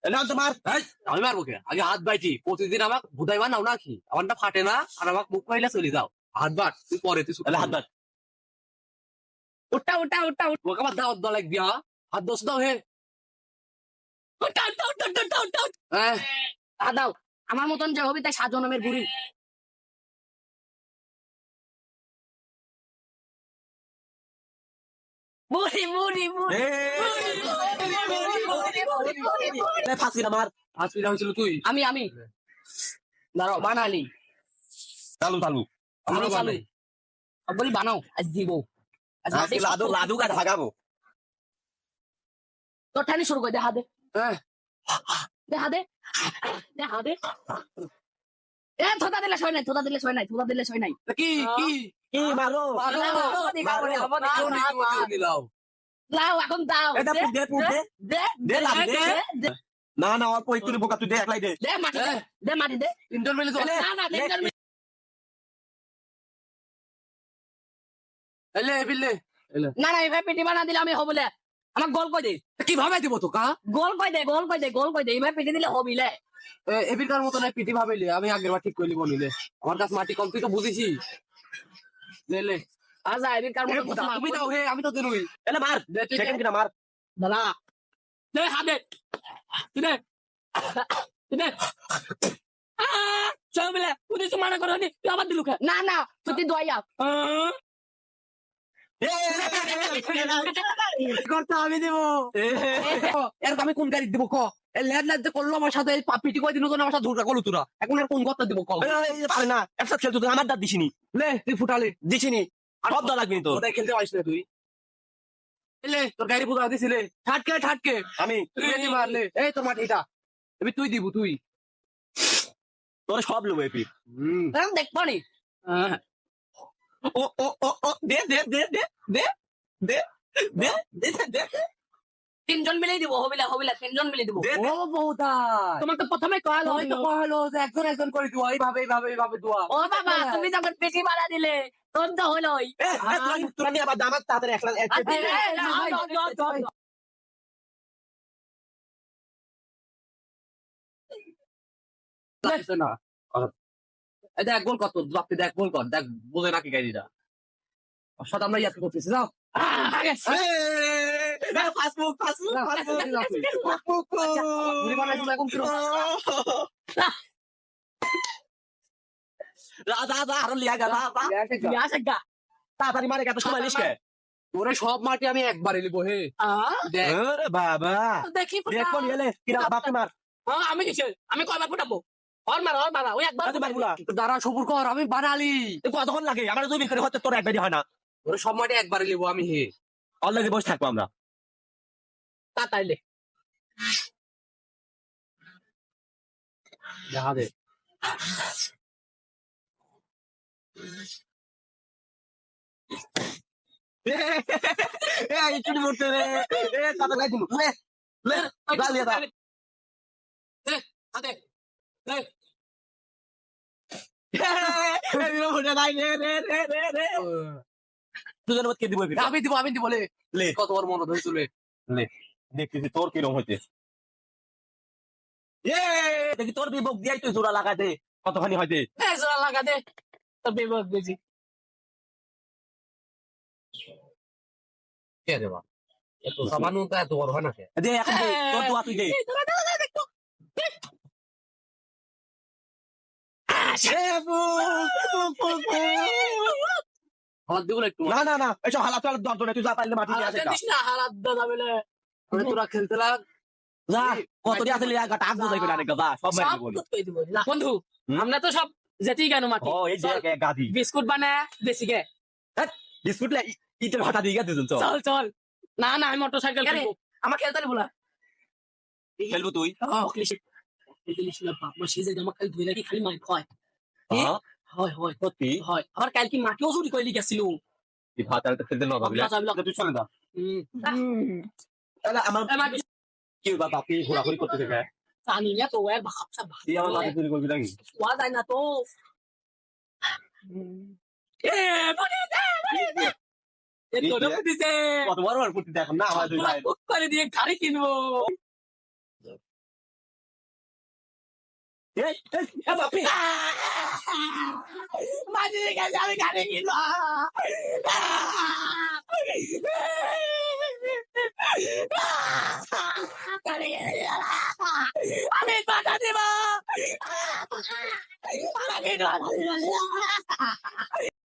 না তোমার আমি মারবো কে আগে হাত বাইটি প্রতিদিন আমাকে বুধাই বানাও নাকি আমারটা ফাটে না আর আমাকে মুখ পাইলে চলে যাও হাত বাট তুই পরে তুই হাত বাট উঠা উঠা উঠা উঠ ওকে আমার দাওয়াত দলাক দিয়া হাত দোষ দাও হে উঠা উঠা উঠা উঠা উঠা উঠা দাও আমার মতন যে হবি তাই 7 জনমের বুড়ি বুড়ি বুড়ি বুড়ি ফাঁসি আমার আজকে হয়েছিল তুই আমি দাঁড়াও বানালি চালু চালু আমরা বানাই বলি বানাও আজ দিব লাদু লাদু কা ভাগাবো তো ঠানি শুরু করে দেখা দে দেখা দে দেখা দে এ থোদা দিলে সয় নাই থোদা দিলে সয় নাই থোদা দিলে সয় নাই কি কি কি মারো দিলাও লাও এখন দাও এটা দে দে দে দে লাভ দে না না অল্প একটু বোকা তুই দে একলাই দে দে মাটি দে তিনজন মিলে না না তিনজন মিলে এলে বিলে না না এভাবে পেটি বানা দিলে আমি হবলে আমার গোল কই দে কিভাবে দিব তো কা গোল কই দে এভাবে পেটি দিলে হবিলে এবিকার মত না পিটি ভাবেলি আমি আগের বার ঠিক কইলি বলিলে আমার কাছে মাটি কম তুই তো বুঝিছি লে আজা এবিকার মত তুমি দাও হে আমি তো দেনুই এলে মার সেকেন্ড কিনা মার দাদা দে হাতে দে চল মিলে তুই তো মানা করনি তুই আবার দিলু খা না না তুই দোয়াইয়া আমি দেব এর আমি কোন গাড়ি দিব ক ল্যাড ল্যাড করলো আমার সাথে পিটি কই দিন আমার সাথে ঝগড়া করলো তোরা এখন আর কোন কথা দিব ক পারে না একসাথে খেলতো তুই আমার দাঁত দিছিনি লে তুই ফুটালে দিছিনি সব দা লাগবি তো ওটাই খেলতে পারিস না তুই এলে তোর গাড়ি বুঝা দিছিলে ঠাটকে আমি তুই মারলে এই তোর মাটিটা এবার তুই দিব তুই তোর সব লব এপি দেখবো নি ও ও ও ও দে দে দে দে দে দে দে দে দে তিনজন মিলেই দিব হবিলা তিনজন মিলে দিব ও বউদা তোমার তো প্রথমে কইলো যে একজন করে দিও এইভাবে দোয়া ও বাবা তুমি যখন পেটি মারা দিলে তোর তো হলোই তোরা নিয়ে আবার দামাত তাড়াতাড়ি একলা না দেখ গোল কত বাপকে দেখ গোল কর দেখ বোঝে নাকি গাড়িটা সাথে আমরা ইয়াকে করতেছি যাও তাড়াতাড়ি মারে এত সময় নিস তোরে সব মাটি আমি একবারে লিবো হে বাবা দেখি দেখো নিয়ে কিরা বাপকে মার আমি কিসে আমি কয়বার ফুটাবো ওর মারা ওই একবার দাঁড়া সবুর কর আমি বানালি কতক্ষণ লাগে আমার 2 মিনিট করে হতে তোর একবারই হয় না ওরে সব মাটি একবারে লিবো আমি হে অলরেডি বসে থাকবো আমরা তাইলে দেখা দে একটু মরতে রে কত গাই দিল গালিয়ে দাও হাতে দুজনের মত কে দিব আমি দিব লে কত বড় মনে ধরে চলে লে দেখতেছি তোর কিরম হইতে দেখি তোর বিভোগ দিয়াই তুই জোড়া লাগাতে কতখানি হইতে জোড়া লাগা দে তোর বিভোগ দিয়েছি কে দেবা এত সামান্য তো এত বড় হয় না কে দে এখন দে তোর দোয়া তুই দে হাত দিব একটু না না না এসব হালাত দরজনে তুই যা পাইলে মাটি নিয়ে আসে না হালাত দাদা বলে তোরা খেলতে লাগ যা কত দিয়ে আসলে গাটা আগ বুঝাই করে আরেক যা সব মারি বলি বন্ধু আমরা তো সব যেতেই কেন মাটি ও এই যে গাদি বিস্কুট বানায় বেশি গে বিস্কুট লে ইটের ভাটা দিয়ে গেছে চল না আমি মোটরসাইকেল খেলবো আমার খেলতে নেবো না খেলবো তুই খালি মাই হয় আমার কাল কি মাটিও চুরি করে গেছিল খেলতে না তুই চলে যা আমার কি বাবা আপনি ঘোরাঘুরি করতে থাকে জানি না তো এর ভাবসা তুই আমার মাটি চুরি করবি নাকি শোয়া যায় না তো কত বড় বড় করতে দেখো না আমার করে দিয়ে গাড়ি কিনবো বাপি মাঝে গেছে আমি গাড়ি কিনবো আমি বাধা দিব আমাকে